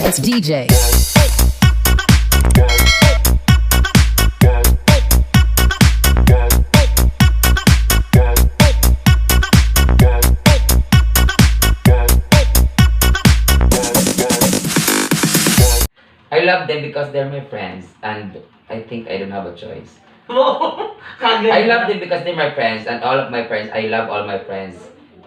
It's DJ. I love them because they're my friends and I think I don't have a choice. I love them because they're my friends and all of my friends, I love all my friends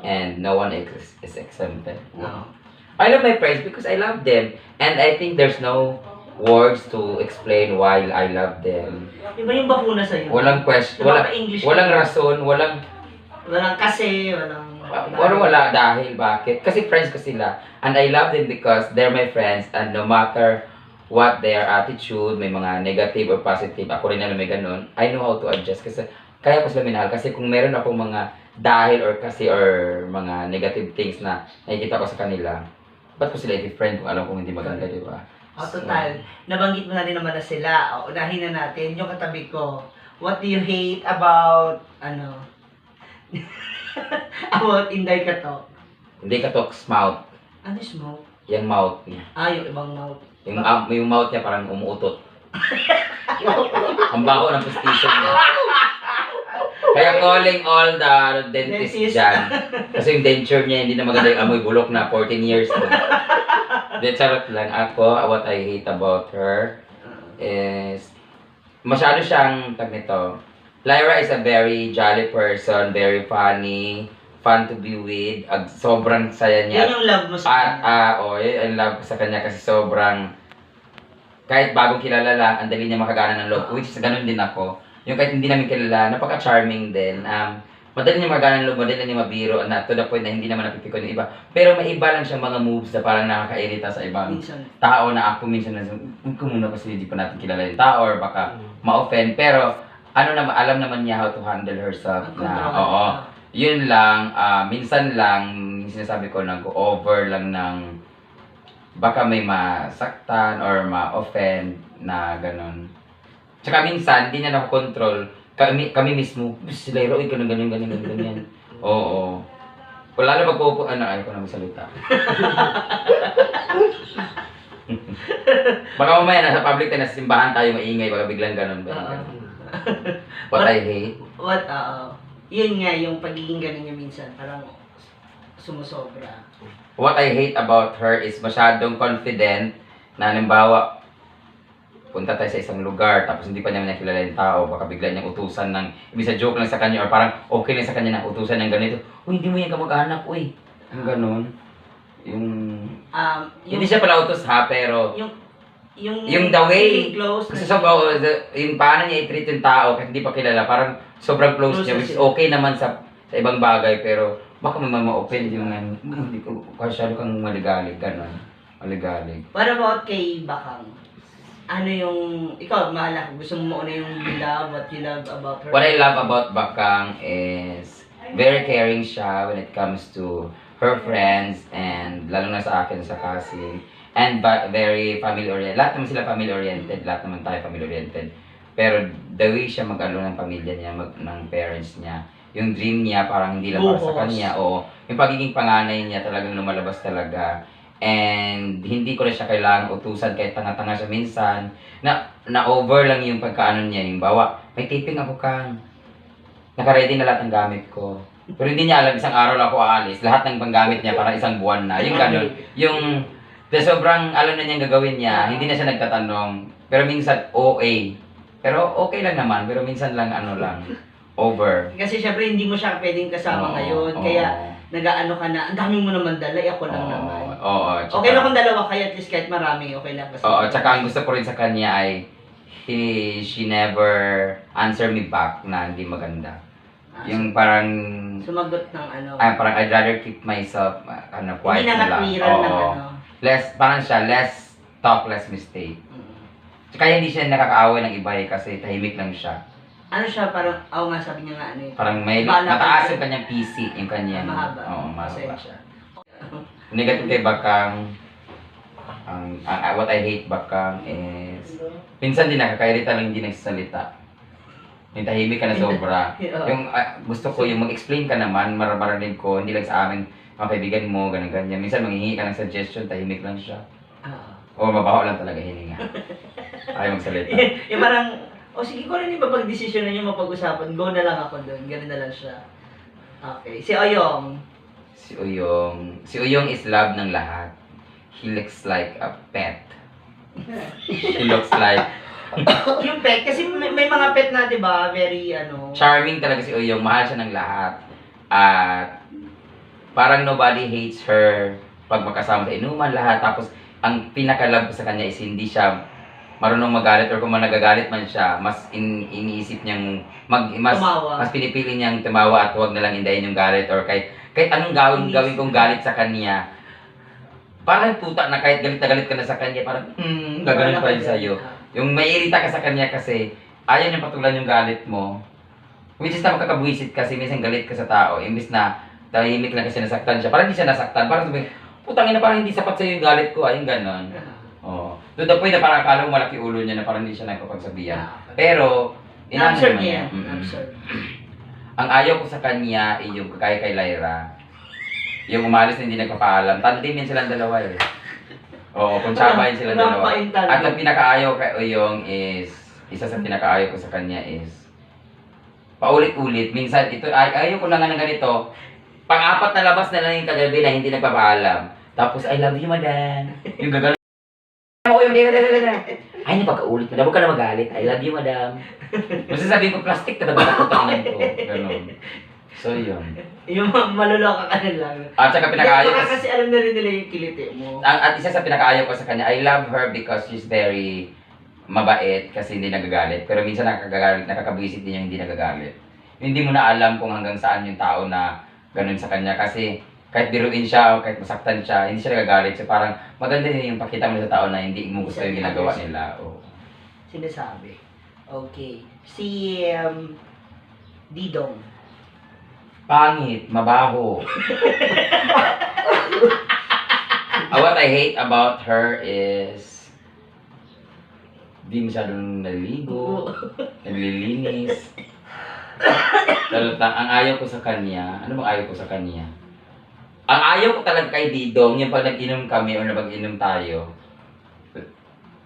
and no one is exempted. No. I love my friends because I love them and I think there's no words to explain why I love them. Iba yung bakuna sa'yo. Walang question, Napapa-English ka walang na. rason, walang wala dahil bakit. Kasi friends ko sila and I love them because they're my friends and no matter what their attitude, may mga negative or positive, ako rin na may ganun, I know how to adjust kasi kaya ko sila minahal kasi kung meron akong mga dahil or mga negative things na nakikita ko sa kanila, ba't ko sila i-friend kung alam kong hindi maganda, di ba? Total. Nabanggit mo na rin naman na sila. Unahin na natin yung katabi ko. What do you hate about, about Inday Katok? Hindi ka talks mouth. Ano yung smoke? Yung mouth niya. Yung ibang mouth. Yung mouth niya parang umuutot. Ang baho ng postisyon niya. Kaya calling all the dentists dyan. Kasi yung denture niya hindi na maganda yung amoy bulok na 14 years old. Then charot lang ako, what I hate about her is masyado siyang nito. Lyra is a very jolly person, very funny, fun to be with. Sobrang saya niya. Yan yung love mo sa kanya. Yun ang love ko sa kanya kasi sobrang kahit bagong kilala lang, ang dali niya makagana ng loob. Which is ganun din ako. Yung kahit hindi namin kilala, napaka-charming din. Madali niya magana ng loob, madali niya mabiro na to the point na hindi naman napipikon yung iba. Pero may iba lang siyang mga moves na parang nakakairita sa ibang Minsan. tao na ako minsan na muna kasi hindi pa natin kilala yung tao or baka ma-offend. Pero alam naman niya how to handle herself na yun lang, minsan lang sinasabi ko nag-over lang ng baka may masaktan or ma-offend na ganun. Tsaka minsan, hindi niya nakokontrol. Kami mismo, sila Lyra, uy, ganyan. Oo. Wala na magpupo, ayaw ko na magsalita. Baka mamaya, nasa public tayo, nasa simbahan tayo maingay, baka biglang ganun. What I hate. Yun nga, yung pagiging ganun niya minsan, parang sumusobra. What I hate about her is masyadong confident na halimbawa, punta tayo sa isang lugar, tapos hindi pa niya nakilala yung tao, baka bigla niyang utusan ng, ibig sa joke lang sa kanya, or parang okay lang sa kanya na utusan ng ganito, uy, hindi mo yan kamag-anak, uy. Yung ganun. Hindi siya pala utos ha, pero yung the way, close kasi yung paano niya i-treat yung tao, kasi hindi pa kilala, parang sobrang close niya, which is okay naman sa ibang bagay, pero baka may ma-open yung hindi ko, masyado kang maligalig, ganun. Maligalig. What about kay Bakang? Ano yung, ikaw, mahala, gusto mo mauna yung love, what you love about her? What I love about Bakang is very caring siya when it comes to her friends and lalo na sa akin, sa cousin. And very family-oriented. Lahat naman sila family-oriented. Lahat naman tayo family-oriented. Pero the way siya mag-alo ng pamilya niya, ng parents niya, yung dream niya parang hindi lang para sa kanya. O yung pagiging panganay niya talagang lumalabas talaga. And hindi ko na siya kailangan utusan kahit tanga-tanga siya minsan. Na-over lang yung pagkaano niya. Yung bawa, may taping ako kang. Naka-ready na lahat ng gamit ko. Pero hindi niya alam, isang araw lang ako aalis. Lahat ng panggamit niya para isang buwan na. Yung gano'n. Yung sobrang alam na niyang gagawin niya. Hindi na siya nagtatanong. Pero minsan, OA. Pero okay lang naman. Pero minsan lang over. Kasi syempre hindi mo siya pwedeng kasama ngayon. Kaya nag-aano ka na, ang dami mo naman dala, ako lang naman. Okay lang kung dalawa kayo, at least kahit marami, okay lang. Tsaka ang gusto ko rin sa kanya ay she never answer me back na hindi maganda. Yung parang sumagot ng parang I'd rather keep myself quiet hindi na lang. Ng Parang siya, less talk, less mistake. Kaya hindi siya nakakaaway ng iba kasi tahimik lang siya. Ano siya, parang, nga sabi niya nga parang may mataas yung kanyang PC, yung kanyang, mahaba. Mahaba. Negative kay Bakang, what I hate Bakang is, minsan din nakakairita lang hindi nagsasalita. Yung tahimik ka na sobra. Yung gusto ko yung mag-explain ka naman, mararinig ko, hindi lang sa amin, mga kaibigan mo, ganyan-ganyan. Minsan manghihingi ka ng suggestion, tahimik lang siya. O mabaho lang talaga hininga. Ayaw magsalita. Yung parang, sige ko rin iba pag-desisyon na nyo mapag-usapan, go na lang ako doon. Ganun na lang siya. Okay. Si Oyong. Si Uyong is love ng lahat. He looks like a pet. He looks like Yung pet, kasi may mga pet na, di ba, very, charming talaga si Uyong. Mahal siya ng lahat. At parang nobody hates her pag makasama sa inuman lahat. Tapos, ang pinaka-love ko sa kanya is hindi siya marunong magalit or kung nagagalit man siya, mas iniisip niyang Tumawa. mas pinipili niyang tumawa at huwag na lang indayin yung galit or kahit anong gawin kong galit sa kanya. Parang puta na kahit galit na galit ka na sa kanya, parang gagawin pa rin sa'yo. Yung maiirita ka sa kanya kasi ayaw niyang patulan yung galit mo. Which is na makakabwisit kasi minsan galit ka sa tao, imbis na tahimik lang kasi nasaktan siya. Parang hindi siya nasaktan, parang sabi, putang ina, parang hindi sapat sa'yo yung galit ko, ayun ganon. Oh. To the point na parang akala mo malaki ulo niya na parang hindi siya nagpapagsabihan. Pero, Na-absorb naman niya. niya. Na-absorb. Ang ayaw ko sa kanya ay yung kagaya kay Lyra. Yung umalis na hindi nagpapaalam. Tandem yan silang dalawa eh. Oo, kung tsaba yun silang dalawa. At ang pinakaayaw kay Oyong is, isa sa pinakaayaw ko sa kanya is, paulit-ulit. Minsan, ayaw ko na nga ng ganito. Pang-apat na labas na lang yung kagabi na hindi nagpapaalam. Tapos, I love you, madam. Yung gagano. Ako yung ay, napagkaulit, madam. Huwag ka na magalit. I love you, madam. Basta sabihin ko, plastic na nagpapatutangan ko. Ganon. So, yun. Yung maluloka ka na lang. At saka pinakaayaw ko. Kasi alam na rin nila yung kiliti mo. At isa sa pinakaayaw ko sa kanya, I love her because she's very mabait kasi hindi nagagalit. Pero minsan nakakabwisit din yung hindi nagagalit. Hindi mo na alam kung hanggang saan yung tao na ganun sa kanya kasi kahit biruin siya o kahit masaktan siya, hindi siya nagagalit. So parang maganda din yung pakita mo sa tao na hindi mo gusto yung ginagawa nila. Oh. Sinasabi. Okay. Si Didong. Pangit, mabaho. What I hate about her is di masyadong naliligo, naglilinis. Pero ang ayaw ko sa kanya, ano bang ayaw ko sa kanya? Ang ayaw ko talaga kay Didong, yung pag nag-inom kami or nag-inom tayo,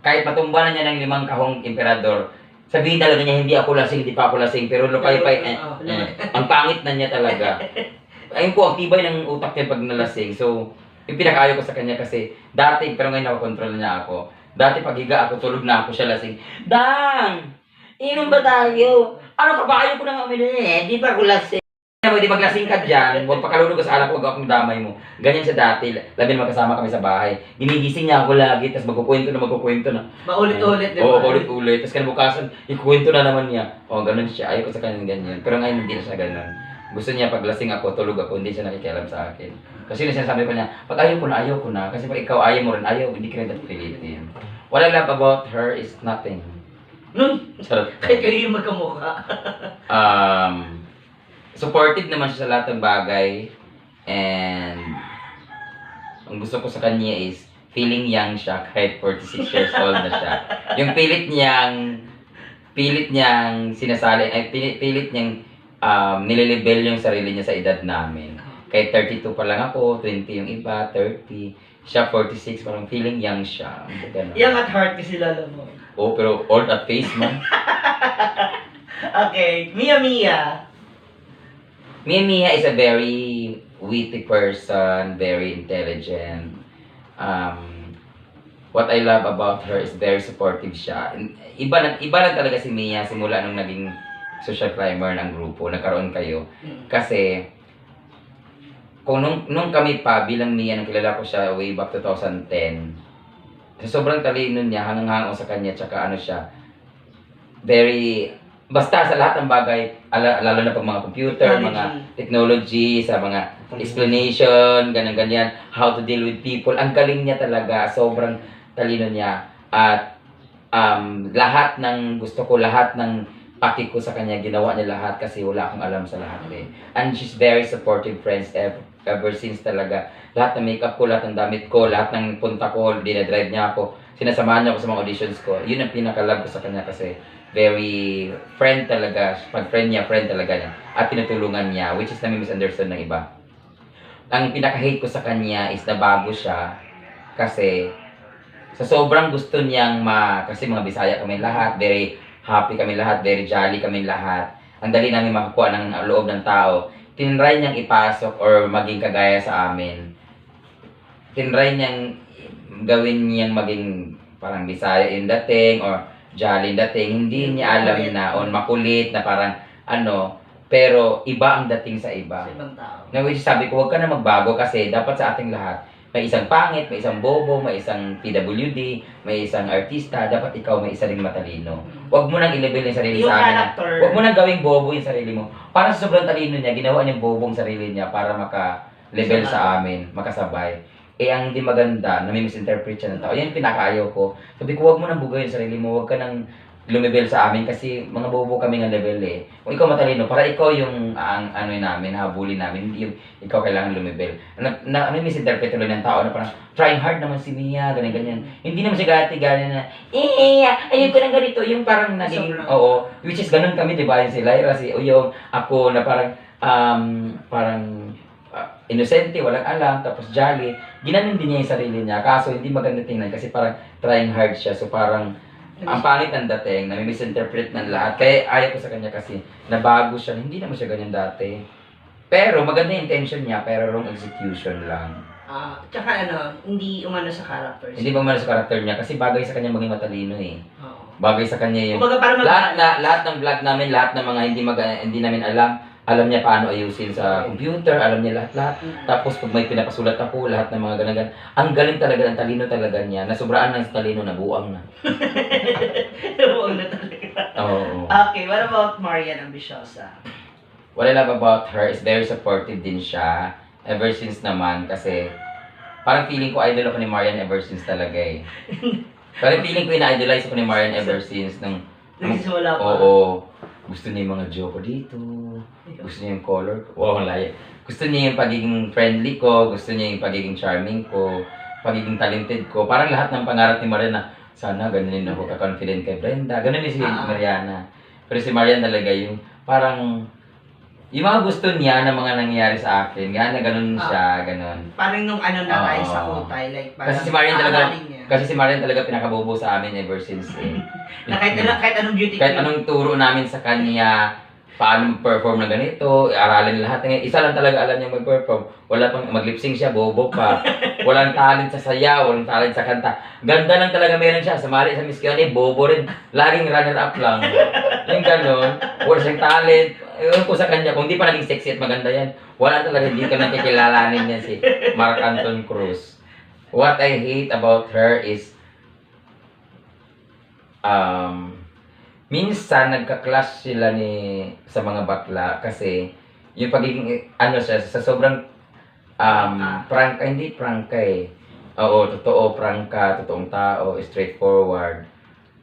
kahit matumba na niya ng 5 kahong emperador, sabihin talaga niya, hindi ako lasing, hindi pa ako lasing, pero lupay-pay, ang pangit na niya talaga. Ayun po, ang tibay ng utak niya pag nalasing. So, yung pinakaayaw ko sa kanya kasi, dati, pero ngayon nakokontrol niya ako. Dati pag higa ako, tulog na ako siya lasing. Dang! Inom ba tayo? Ano ka ba? Ayaw ko na nga uminom di pa ako lasing. Hindi maglasing ka dyan, huwag pakalulog ka sa alak, huwag akong damay mo. Ganyan siya dati, labi na magkasama kami sa bahay. Ginigising niya ako lagi, tapos magkukwento na. Paulit-ulit, di ba? Oo, paulit-ulit. Tapos kinabukasan, ikukwento na naman niya. Oo, ganun siya. Ayaw ko sa kanya ganyan. Pero ngayon hindi na siya ganun. Gusto niya pag lasing ako, tulog ako, hindi siya nakikialam sa akin. Kasi sinasabi ko niya, pag ayaw ko na. Kasi pag ikaw ayaw mo rin, ayaw, hindi ka rin dapat pilitin. What I love about her is nothing. Charot. Kahit kayo yung magkamukha. Supportive naman siya sa lahat ng bagay. And ang gusto ko sa kanya is feeling young siya kahit 46 years old na siya. Yung pilit niyang sinasali, ay pilit niyang nililibel yung sarili niya sa edad namin. Kahit 32 pa lang ako, 20 yung iba, 30. Siya 46, parang feeling young siya. Ganun. Young at heart kasi lalo mo. Oh, pero old at face man. Okay, Mia. Mia is a very witty person, very intelligent. What I love about her is very supportive siya. Iba lang talaga si Mia simula nung naging social climber ng grupo, nagkaroon kayo. Kasi kung nung kami pa bilang Mia, nang kilala ko siya way back 2010. Sobrang talino niya, hangang-hango sa kanya, tsaka ano siya, very basta sa lahat ng bagay, lalo na pag mga computer, mga technology, sa mga explanation, ganyan, how to deal with people. Ang galing niya talaga, sobrang talino niya. At lahat ng gusto ko, lahat ng paki ko sa kanya, ginawa niya lahat kasi wala akong alam sa lahat eh. And she's very supportive friends ever since talaga. Lahat ng makeup ko, lahat ng damit ko, lahat ng punta ko, dinadrive niya ako. Sinasamahan niya ako sa mga auditions ko. Yun ang pinaka-love ko sa kanya kasi very friend talaga. Pag friend talaga niya. At tinutulungan niya, which is nami-misunderstood ng iba. Ang pinaka-hate ko sa kanya is na bago siya kasi Sa sobrang gusto niyang kasi mga Bisaya kami lahat, very happy kami lahat, very jolly kami lahat. Ang dali namin makakuha ng loob ng tao. Tinry niyang ipasok or maging kagaya sa amin. Tinry niyang gawin niyang maging parang Bisaya yung dating or jolly yung dating. Hindi niya alam na on makulit na parang pero iba ang dating sa iba. Sa ibang tao. Na which sabi ko, huwag ka na magbago kasi dapat sa ating lahat, may isang pangit, may isang bobo, may isang PWD, may isang artista, dapat ikaw may isa ring matalino. Huwag mo nang i-level yung sarili Yung sa akin. character. Huwag mo nang gawing bobo yung sarili mo. Para sa sobrang talino niya, ginawa niyang bobong sarili niya para maka-level sa amin, makasabay. Ang hindi maganda, nami-misinterpret siya ng tao. Yan yung pinakaayaw ko. Sabi ko, huwag mo nang bugayin yung sarili mo, huwag ka nang lumibel sa amin kasi mga bobo kami ng level eh. Kung ikaw matalino, para ikaw yung namin, habulin namin, hindi yung ikaw kailangan lumibel. Misinterpret tuloy ng tao na parang trying hard naman si Mia, ganyan. Hindi naman siya gati-gani na, ayun ko ng ganito, yung parang naging, which is ganun kami, di ba, yung si Lyra, yung ako na parang inosente, walang alam, tapos jolly. Ginanon din niya yung sarili niya, kaso hindi maganda tingnan kasi parang trying hard siya, so parang ang pangit ng dating, nami-misinterpret ng lahat. Kaya ayaw ko sa kanya kasi nabago siya. Hindi naman siya ganyan dati. Pero maganda yung intention niya, pero wrong execution lang. Tsaka hindi umano sa character. Hindi ba umano sa karakter niya kasi bagay sa kanya maging matalino eh. Oo. Bagay sa kanya yung Kumbaga para lahat ng vlog namin, lahat ng mga hindi namin alam niya paano ayusin sa computer, alam niya lahat. Tapos pag may pinapasulat ako, lahat ng mga ganun. Ang galing talaga, ang talino talaga niya. Nasobraan ng talino, nabuang na. Nabuang na talaga. Oo. Okay, what about Marian Ambisyosa? What I love about her is very supportive din siya. Ever since naman, kasi parang feeling ko idol ako ni Marian ever since talaga eh. Parang feeling ko ina-idolize ako ni Marian ever since nung Nagsisimula pa. Oo. Gusto niya yung mga joke ko dito. Gusto niya yung color ko. Wow, laya. Gusto niya yung pagiging friendly ko. Gusto niya yung pagiging charming ko. Pagiging talented ko. Parang lahat ng pangarap ni Marian na sana ganunin ako ka-confident kay Brenda. Ganun din si Mariana. Pero si Marian talaga yung parang yung mga gusto niya na mga nangyayari sa akin. Ganun siya, ganun. Parang nung na tayo sa Kutay. Like, parang Kasi si Marian talaga pinakabobo sa amin ever since eh. Na kahit anong beauty Kahit anong turo namin sa kanya, paano mag-perform na ganito, aralin lahat. Isa lang talaga alam niya mag-perform. Wala pang mag-lip-sync siya, bobo pa. Walang talent sa sayaw, walang talent sa kanta. Ganda lang talaga meron siya. Sumali sa Miss Q&A, bobo rin. Laging runner-up lang. Yung gano'n. Wala siyang talent. Ewan ko sa kanya, kung di pa naging sexy at maganda yan, wala talaga, hindi ka nakikilalanin niya si Mark Anton Cruz. What I hate about her is minsan nagka-clash sila sa mga bakla kasi yung pagiging siya sa sobrang prangka, hindi prangka eh. Oo, totoo, prangka, totoong tao, straightforward.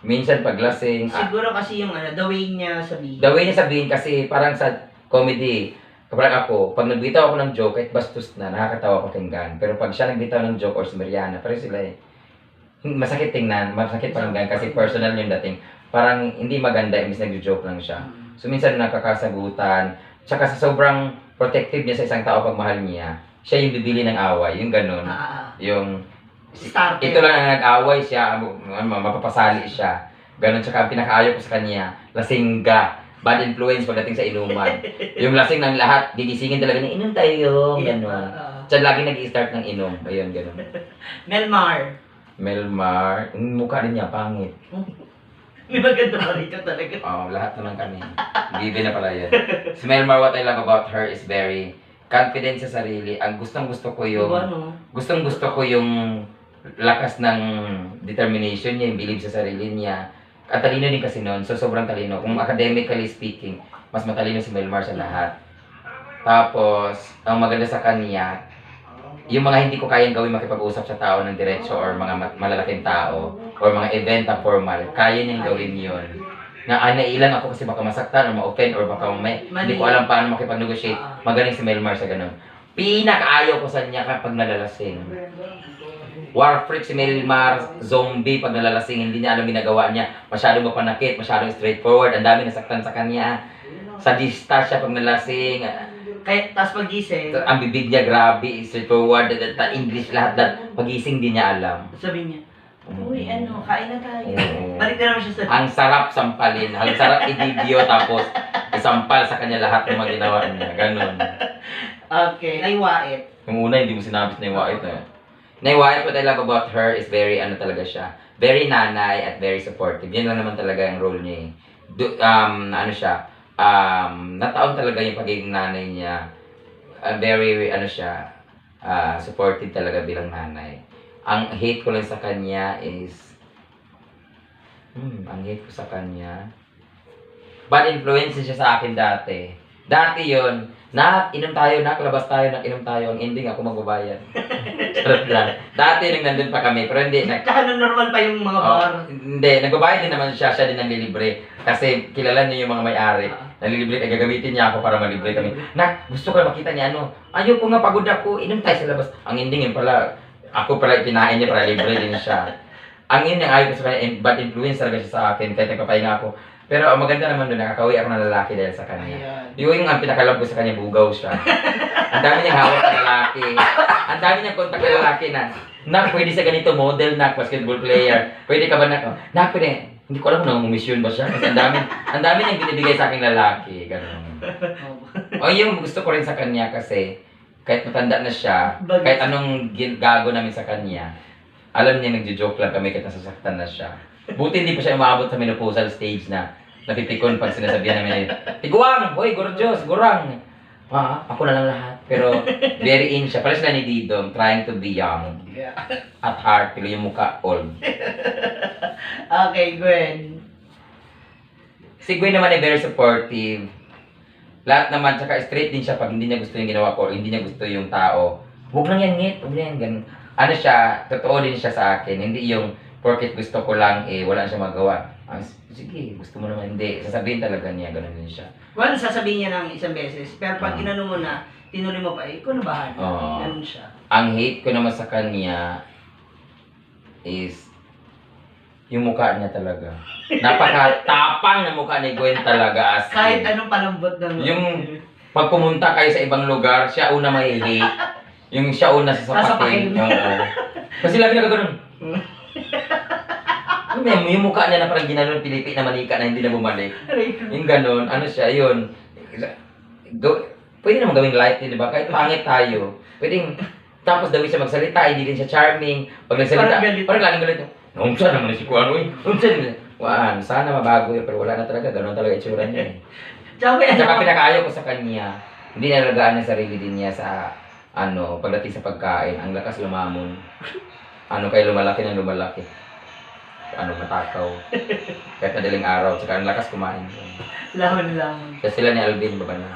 Minsan paglasing, siguro kasi yung the way niya sabihin. The way niya sabihin kasi parang sa comedy, parang ako, pag nagbitaw ako ng joke, kahit bastos na, nakakatawa ko tinggan. Pero pag siya nagbitaw ng joke or si Mariana, parang sila masakit tingnan, masakit pakinggan kasi personal yung dating. Parang hindi maganda, imbis nag-joke lang siya. So minsan nakakasagutan, tsaka sa sobrang protective niya sa isang tao pag mahal niya, siya yung bibili ng away, yung ganun. Yung ito lang ang nag-away siya, mapapasali siya. Ganun, tsaka ang pinakaayaw ko sa kanya, lasingga, bad influence pagdating sa inuman. Yung lasing ng lahat, gigisingin talaga na inom tayo, ganun. Siya lagi nag-i-start ng inom, ayun, ganun. Melmar, mukha din niya, pangit. May maganda pa rito talaga. Lahat naman kami. Given na pala yan. Si Melmar, what I love about her is very confident sa sarili. Ang gustong-gusto ko yung gustong-gusto ko yung lakas ng determination niya, yung believe sa sarili niya. At talino din kasi noon, so sobrang talino. Kung academically speaking, mas matalino si Melmar sa lahat. Tapos, ang maganda sa kanya, yung mga hindi ko kayang gawin makipag-usap sa tao ng diretso or mga malalaking tao or mga event na formal, kaya niyang gawin yun. Nailang ako kasi baka masaktan or ma-offend or baka hindi ko alam paano makipag-negotiate. Magaling si Melmar sa ganun. Pinakaayaw ko sa niya kapag nalalasing. War freak si Melmar, zombie pag nalalasing, hindi niya alam ginagawa niya. Masyadong mapanakit, masyadong straightforward, ang dami nasaktan sa kanya. Sadista siya pag nalasing. Tapos pagising, Ang bibig niya grabe, straightforward, English lahat. Pagising di niya alam. sabi niya, Uy, ano, kain na tayo. Oo. Balik na naman siya sa... Ang sarap sampalin. Ang sarap i-video tapos isampal sa kanya lahat ng mga ginawa niya. Ganon. Okay. Naiwait. Yung una, hindi mo sinabi sa Naiwait eh. Naiwait, what I love about her is very, ano talaga siya, very nanay at very supportive. Yan lang naman talaga yung role niya eh. Ano siya, nataon talaga yung pagiging nanay niya. Very, ano siya, supportive talaga bilang nanay. Ang hate ko lang sa kanya is, ang hate ko sa kanya, bad influence siya sa akin dati. Dati yun, inom tayo, labas tayo, inom tayo, ang ending ako magbabayad. Charot lang. Dati nung nandun pa kami, pero hindi. Tsaka normal pa yung mga bar. Hindi, nagbabayad din naman siya din ang lilibre. Kasi kilala niya yung mga may-ari. Nalilibre, gagamitin niya ako para malibre kami. Gusto ko na makita niya, ayaw ko nga, pagod ako, inom tayo sa labas. Ang ending yun pala, ako pala ipinain niya para libre din siya. Ang yun yung ayaw ko sa kanya, bad influence talaga siya sa akin, kahit nagpapahinga ako. Pero ang maganda naman doon, nakakawi ako ng lalaki dahil sa kanya. Yung ang pinakalab ko sa kanya, bugaw siya. Ang dami niyang hawak na lalaki. Ang dami niyang kontak na lalaki na, pwede sa ganito model basketball player. Pwede ka ba pwede. Hindi ko alam kung nangungumisyon ba siya. Kasi ang dami niyang binibigay sa aking lalaki. Ganun. O yung gusto ko rin sa kanya kasi, kahit matanda na siya, kahit anong gago namin sa kanya, alam niya nagjo-joke lang kami kahit nasasaktan na siya. Buti hindi pa siya umaabot sa menopausal stage na napipikon pag sinasabihan namin, Tiguang! Hoy, gorgeous! Gurang! Ako na lang lahat. Pero very in siya. Parang sila ni Didong, trying to be young. At heart, pero yung mukha old. Okay, Gwen. Si Gwen naman ay very supportive. Lahat naman, tsaka straight din siya pag hindi niya gusto yung ginawa ko, or hindi niya gusto yung tao. Huwag lang yan ngit, huwag lang yan ganun. Ano siya, totoo din siya sa akin. Hindi yung porket gusto ko lang, wala siya magawa. Sige, gusto mo naman, hindi. Sasabihin talaga niya, ganun din siya. Well, sasabihin niya ng isang beses, pero pag inano mo na, tinuloy mo pa, ikaw na bahala. Ganun siya. Ang hate ko naman sa kanya is yung mukha niya talaga. Napaka-tapang na mukha ni Gwen talaga. Kahit anong palambot ng... Yung pag pumunta kayo sa ibang lugar, siya una may hate. Yung siya una sasapakin. Kasi lagi na gano'n. Yung mukha niya na parang ginanon Pilipi na manika na hindi na bumalik. Yung gano'n, ano siya, yun. Pwede naman gawing light din, di ba? Kahit pangit tayo. Pwedeng, tapos daw siya magsalita, hindi din siya charming. Pag nagsalita, parang laging galit. Umsa naman si Kuan, uy. Umsa naman. Waan, sana mabago yun, pero wala na talaga. Gano'n talaga itsura niya eh. Tsaka pinakaayaw ko sa kanya, hindi nalagaan ang sarili din niya sa, pagdating sa pagkain. Ang lakas lumamon. Kaya lumalaki ng lumalaki. Matakaw. Kahit madaling araw, tsaka ang lakas kumain. Lamon. Kasi sila ni Alvin, baba na.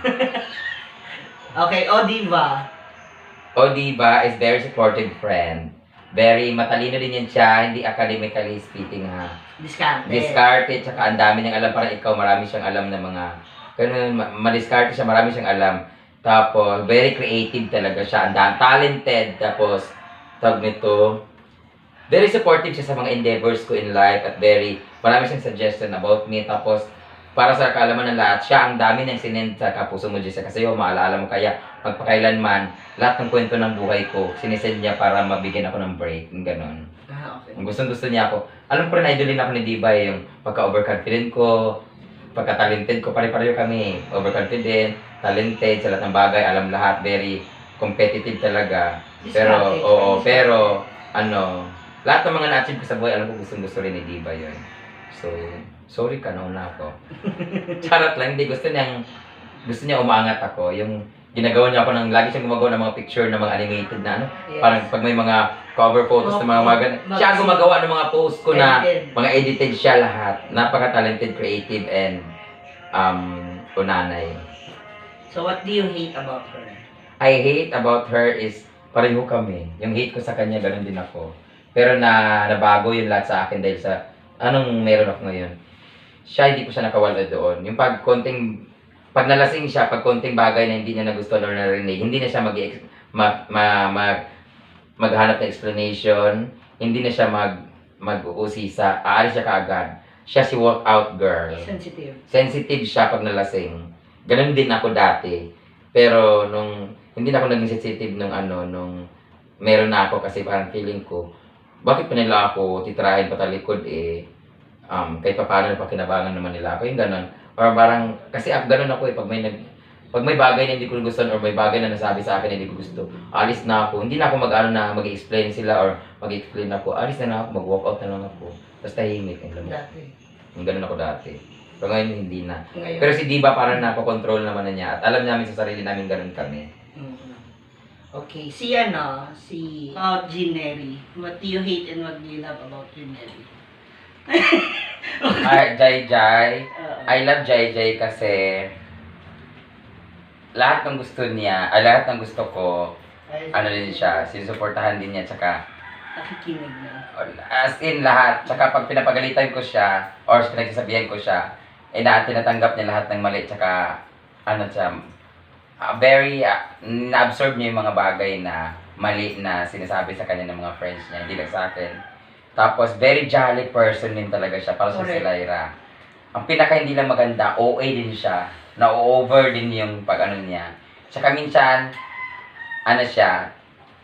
Okay, Odiva. Odiva is very supportive friend. Very matalino din yan siya, hindi academically speaking ha. Discarded, tsaka ang dami niyang alam, parang ikaw marami siyang alam na mga, ganun, ma-discarded siya, marami siyang alam. Tapos, very creative talaga siya, talented, tapos, tawag nito, very supportive siya sa mga endeavors ko in life at marami siyang suggestion about me. Tapos, para sa kaalaman ng lahat, siya ang dami niyang sinend sa kapuso mo, Jessica. Kasi maalaala mo kaya, magpakailanman, lahat ng kwento ng buhay ko, sinisend niya para mabigyan ako ng break. Yung ganon. Okay. Gusto niya ako. Alam ko rin, idolin ako ni Diva yung pagka-overconfident ko, pagka-talented ko, pare-pareho kami. Overconfident, talented, sa lahat ng bagay, alam lahat, very competitive talaga. Pero, lahat ng mga na-achieve ko sa buhay, alam ko gusto rin ni Diva yun. So, sorry ka, nauna ako. Charot lang, hindi. Gusto niya umangat ako. Yung ginagawa niya ako lagi siyang gumagawa ng mga picture ng mga animated na Parang pag may mga cover photos ng mga siya gumagawa ng mga post ko na mga edited siya lahat. Napaka-talented, creative, and unanay. So, what do you hate about her? I hate about her is pareho kami. Yung hate ko sa kanya, ganun din ako. Pero nabago yung lahat sa akin dahil sa anong meron ako ngayon. Siya, hindi ko siya nakawala doon. Yung pag nalasing siya, pag konting bagay na hindi niya nagustuhan or narinig, hindi na siya maghanap ng explanation, hindi na siya mag-uusisa, aalis siya kaagad. Siya si walk out girl. Sensitive siya pag nalasing. Ganun din ako dati. Pero hindi na ako naging sensitive nung meron na ako kasi parang feeling ko, bakit pa nila ako titirahin patalikod kahit pa paano napakinabangan naman nila ako, yung ganon. Or parang, kasi ganon ako pag may bagay na hindi ko gusto or may bagay na nasabi sa akin na hindi ko gusto, alis na ako. Hindi na ako mag-explain sila or mag-explain ako. Alis na ako, mag-walk out na lang ako. Tapos tahimik. Dati. Yung ganon ako dati. Pero ngayon hindi na. Ngayon. Pero si Diva parang napakontrol naman na niya at alam namin sa sarili namin ganon kami. Okay, si Gineri. What do you hate and what do you love about Gineri? Jai Jai. I love Jai Jai kasi lahat ng gusto niya, lahat ng gusto ko, ano din siya, sinusuportahan din niya, tsaka nakikinig na. as in lahat, tsaka pag pinapagalitan ko siya, or pinagsasabihan ko siya, tinatanggap niya lahat ng mali, tsaka ano siya, very, na-absorb niya yung mga bagay na mali na sinasabi sa kanya ng mga friends niya, hindi lang sa akin. Tapos, very jolly person din talaga siya, para sa si Lyra. Ang pinaka hindi lang maganda, OA din siya, na-over din yung pag-ano niya. Tsaka minsan, ano siya,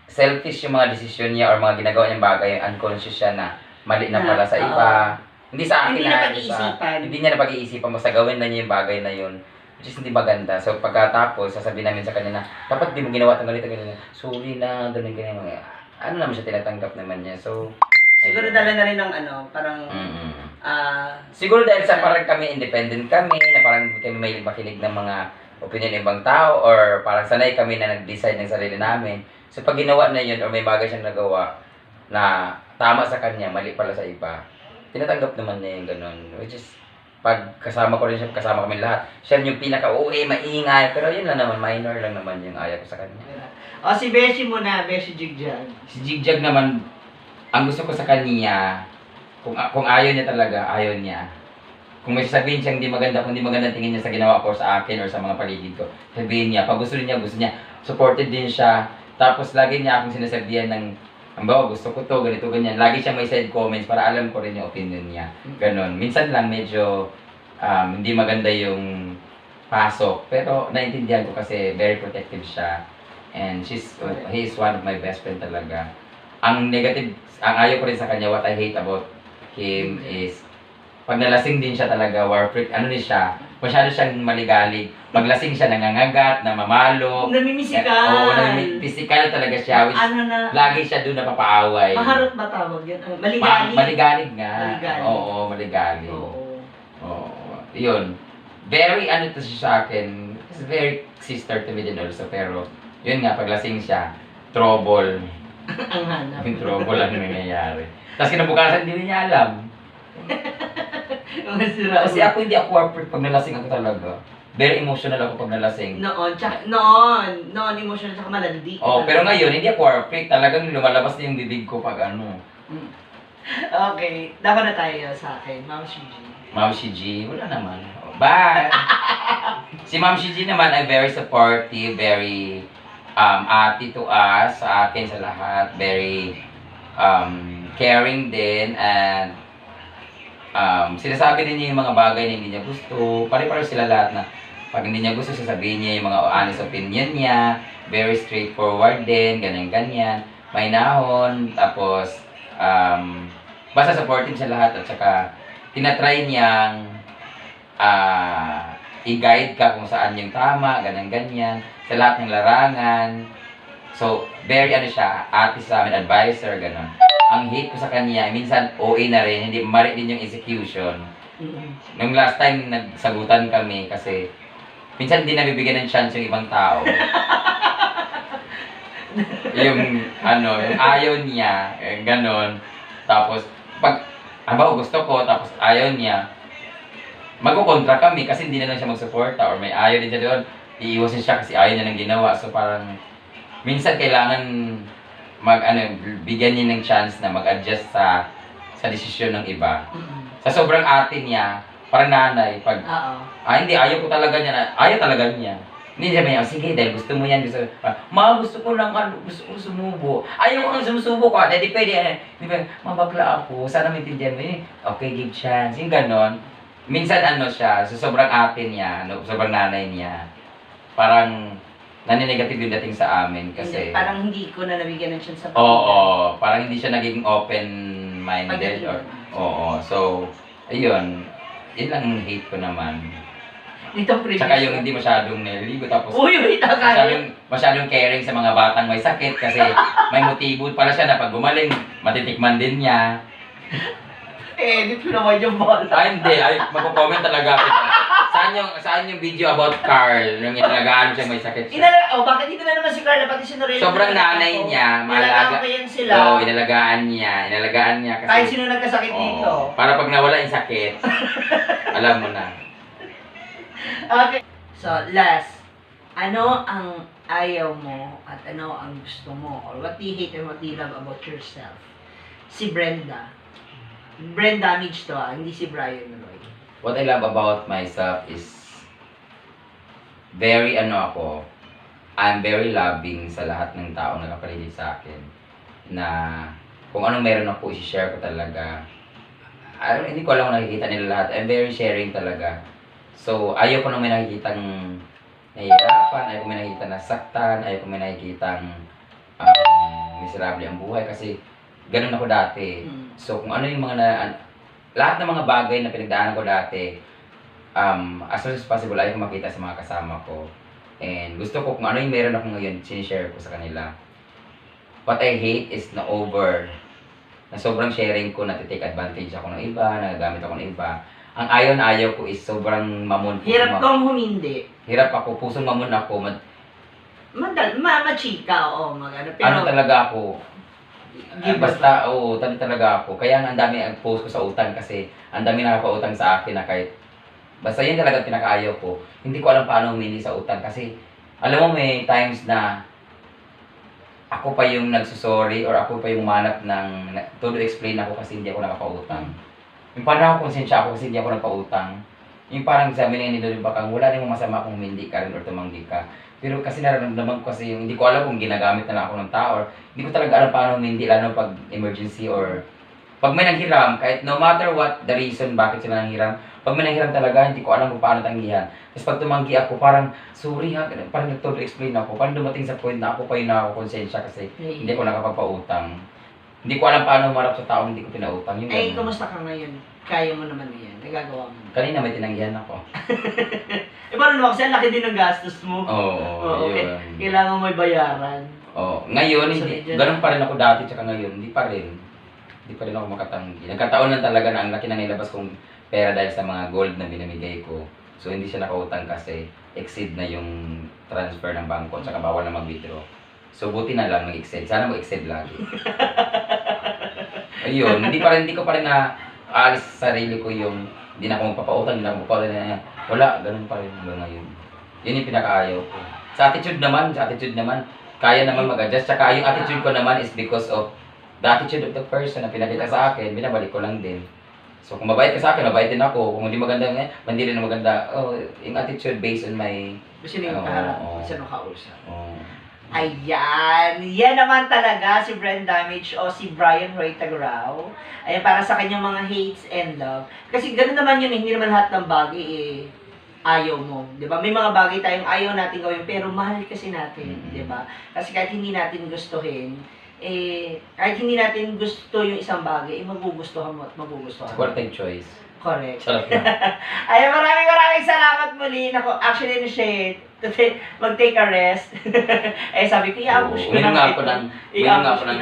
selfish yung mga desisyon niya or mga ginagawa niyang bagay, unconscious siya na mali na pala sa iba. Hindi sa akin Hindi na pag-iisipan. Hindi niya na pag-iisipan, basta gawin na niya yung bagay na yun. Which is hindi maganda. So pagkatapos, sasabihin namin sa kanya na, dapat di mo ginawa itong ganito, ganito. Sorry na, ganun. Ano naman siya, tinatanggap naman niya. So, siguro dala na rin ng parang siguro dahil sa parang kami independent kami, na parang kami may makinig ng mga opinion ng ibang tao, or parang sanay kami na nag-decide ng sarili namin. So pag ginawa na yun, or may bagay siyang nagawa na tama sa kanya, mali pala sa iba, tinatanggap naman niya yung ganun. Which is, pag kasama ko rin siya, kasama kami lahat, siya yung pinaka-uwi, maingay, pero yun lang naman, minor lang naman yung ayaw ko sa kanya. si Beshi muna, Beshi Jigjag. Si Jigjag naman, ang gusto ko sa kanya, kung ayaw niya talaga, ayaw niya. Kung may sasabihin siyang hindi maganda, kung hindi maganda tingin niya sa ginawa ko sa akin or sa mga paligid ko, sabihin niya. Pag gusto niya, supported din siya. Tapos lagi niya akong sinasabihan ng, ambaw, gusto ko to, ganito, ganyan. Lagi siya may side comments para alam ko rin yung opinion niya. Ganon. Minsan lang medyo hindi maganda yung pasok. Pero naintindihan ko kasi very protective siya. And he is one of my best friend talaga. Ang ayaw ko rin sa kanya, what I hate about him is, pag nalasing din siya talaga, war freak, ano ni siya, masyado siyang maligalig. Pag lasing siya, nangangagat, namamalo. Namimisikal. Oo, physical talaga siya. Which, lagi siya doon napapaaway. Maharot ba tawag yun? Maligalig? Maligalig nga. Maligalig. Oo, maligalig. Oo. Yun. Very, to siya sa akin. It's very sister to me din also. Pero, yun nga, pag lasing siya, trouble. Ang hanap. Yung trouble ang nangyayari. Tapos kinabukasan, hindi niya alam. Kasi hindi ako corporate pag nalasing ako talaga. Very emotional ako pag nalasing. Noon, emotional tsaka malandi. Pero ngayon, hindi ako corporate. Talagang lumalabas na yung bibig ko pag ano. Okay, dako na tayo sa akin, Ma'am Shiji. Ma'am Shiji, wala naman. Bye! Si Ma'am Shiji naman ay very supportive, very ate to us, sa akin, sa lahat. Very caring din, and sinasabi din niya yung mga bagay na hindi niya gusto. Pare-pare sila lahat na pag hindi niya gusto, sasabihin niya yung mga honest opinion niya. Very straightforward din, ganyan-ganyan. May nahon, tapos basta supportive sa lahat, at saka tinatry niyang i-guide ka kung saan yung tama, ganyan-ganyan, sa lahat ng larangan. So, very siya, ate sa amin, advisor, gano'n. Ang hate ko sa kanya, minsan OA na rin, hindi mali din yung execution. Nung last time nagsagutan kami kasi minsan hindi nabibigyan ng chance yung ibang tao. yung ayaw niya, ganon. Tapos pag gusto ko tapos ayaw niya, magkukontra kami kasi hindi na lang siya magsuporta, or may ayaw din siya doon, iiwasin siya kasi ayaw niya ng ginawa. So parang minsan kailangan bigyan niya ng chance na mag-adjust sa desisyon ng iba. Sa sobrang ate niya, parang nanay, pag hindi, ayaw ko talaga niya, ayaw talaga niya. Hindi niya may, sige, dahil gusto mo yan, gusto ko lang, gusto ko sumubo. Ayaw ko lang sumusubo ko, hindi pwede, mabagla ako, sana maintindihan mo yun, okay, give chance, yung ganon. Minsan siya, sa sobrang ate niya, sobrang nanay niya, parang naninegative yung dating sa amin Hindi, kasi parang hindi ko na nabigyan ng chance sa oo, parang hindi siya naging open-minded Pagdating or doon. oo. So, ayun. Yun lang ang hate ko naman. Dito previous. Tsaka yung hindi masyadong naliligo tapos Uy, kita kayo. masyadong caring sa mga batang may sakit kasi may motibo pala siya na pag gumaling, matitikman din niya. Edit ko naman yung bola. Hindi. Magko-comment talaga ako. Saan yung video about Carl nung inalagaan siya may sakit siya? Bakit hindi na naman si Carla, pati si Norel? Sobrang nanay niya, Inalagaan ko yan sila. Oo, inalagaan niya kasi Kahit sino nagkasakit dito. para pag nawala yung sakit, alam mo na. Okay. So, last. Ano ang ayaw mo at ano ang gusto mo? Or what do you hate and what do you love about yourself? Si Brenda. Brain damage to hindi si Brian Roy. What I love about myself is I'm very loving sa lahat ng taong nakapaligid sa akin. Na kung anong meron ako, i-share ko talaga. Hindi ko alam kung nakikita nila lahat. I'm very sharing talaga. So, ayaw ko nung may nakikitang nahihirapan, ayaw ko may nakikita na saktan, ayaw ko may nakikitang miserable ang buhay kasi ganun ako dati. So, kung ano yung lahat ng mga bagay na pinagdaanan ko dati, as much as possible, ayaw ko makita sa mga kasama ko. And gusto ko kung ano yung meron ako ngayon, sinishare ko sa kanila. What I hate is na sobrang sharing ko, natitake advantage ako ng iba, nagagamit ako ng iba. Ang ayaw ko is sobrang mamon. Hirap kang humindi. Hirap ako, pusong mamon ako. Machika, pero Ano talaga ako? Tali talaga ako. Kaya ang dami ang post ko sa utang kasi ang dami nakakautang sa akin na kahit basta yun talaga pinakaayaw ko. Hindi ko alam paano humindi sa utang kasi alam mo may times na ako pa yung nagsusorry or ako pa yung manap ng todo explain ako kasi hindi ako nakapautang. Yung parang ako konsensya ako kasi hindi ako nagpautang. Yung parang sabi niya ni Lolo Bakang, wala rin masama kung humindi ka rin or tumanggi ka. Pero kasi nararamdaman ko kasi yung hindi ko alam kung ginagamit na lang ako ng tao or hindi ko talaga alam paano humindi lalo pag emergency or pag may nanghiram, kahit no matter what the reason bakit sila nanghiram, pag may nanghiram talaga, hindi ko alam kung paano tanggihan. Tapos pag tumanggi ako, parang, sorry ha, parang nag-todo explain ako. Parang dumating sa point na ako pa yung nakakonsensya kasi hindi ako nakapagpautang. Hindi ko alam paano humarap sa taong hindi ko pinautang. Yung Eh, ganun. kumusta ka ngayon? Kaya mo naman yan. Nagagawa mo. Kanina may tinanggihan ako. Paano naman kasi ang laki din ng gastos mo. Oo, okay. yun. Kailangan mo bayaran. Oo. Ngayon, So, hindi, medyo- ganun pa rin ako dati, tsaka ngayon, hindi pa rin. Hindi pa rin ako makatanggi. Nagkataon lang talaga na ang laki na nilabas kong pera dahil sa mga gold na binamigay ko. So, hindi siya nakautang kasi exceed na yung transfer ng bangko, tsaka bawal na mag-withdraw. So, buti na lang mag-exceed. Sana mag-exceed lagi. Ayun, hindi ko pa rin na alis sa sarili ko yung hindi na ako magpapautang, hindi na ako magpapautang na wala, ganun pa rin hanggang ngayon. Yun yung pinakaayaw ko. Sa attitude naman, kaya naman mag-adjust. Tsaka yung attitude ko naman is because of the attitude of the person na pinakita sa akin, binabalik ko lang din. So kung mabait ka sa akin, mabait din ako. Kung hindi maganda hindi rin maganda. Yung attitude based on my Gusto niyo yung kaharap. Gusto nyo kausap. Ayan. Yan naman talaga si Brand Damage o si Brian Roy Tagrao. Ayan, para sa kanyang mga hates and love. Kasi ganoon naman yun, hindi naman lahat ng bagay ayaw mo. 'Di ba? May mga bagay tayong ayaw natin gawin pero mahal kasi natin. 'Di ba? Kasi kahit hindi natin gustuhin, kahit hindi natin gusto yung isang bagay, magugustuhan mo at magugustuhan mo. Quarter choice. Correct. Sarap na. Ayan, maraming salamat muli. Nako, actually, mag-take a rest. Sabi ko, i-ambush ko Uminom nga ito. ako ng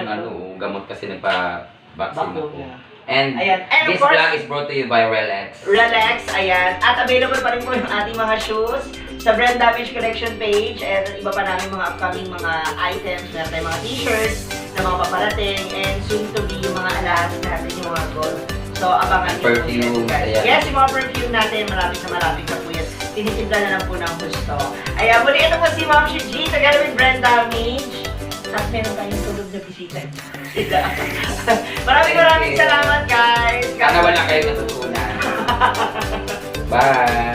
gamot kasi nagpa-vaccine ako. Bakuna. And Ayan. this Of course, vlog is brought to you by Relax. Relax, ayan. At available pa rin po yung ating mga shoes sa Brand Damage Collection page and iba pa namin mga upcoming mga items, meron tayong mga t-shirts na mga paparating and soon to be yung mga alahas natin, yung mga gold. So, abangan niyo po Perfume, yan, guys. ayan. Yes, yung mga perfume natin, marami na po yan. Tinitimpla na lang po ng gusto. Ayan, muli ito po si Ma'am Shi G, together with Brand Damage. At meron tayong tulog na bisita. Maraming salamat, guys. Sana wala kayo natutunan. Bye!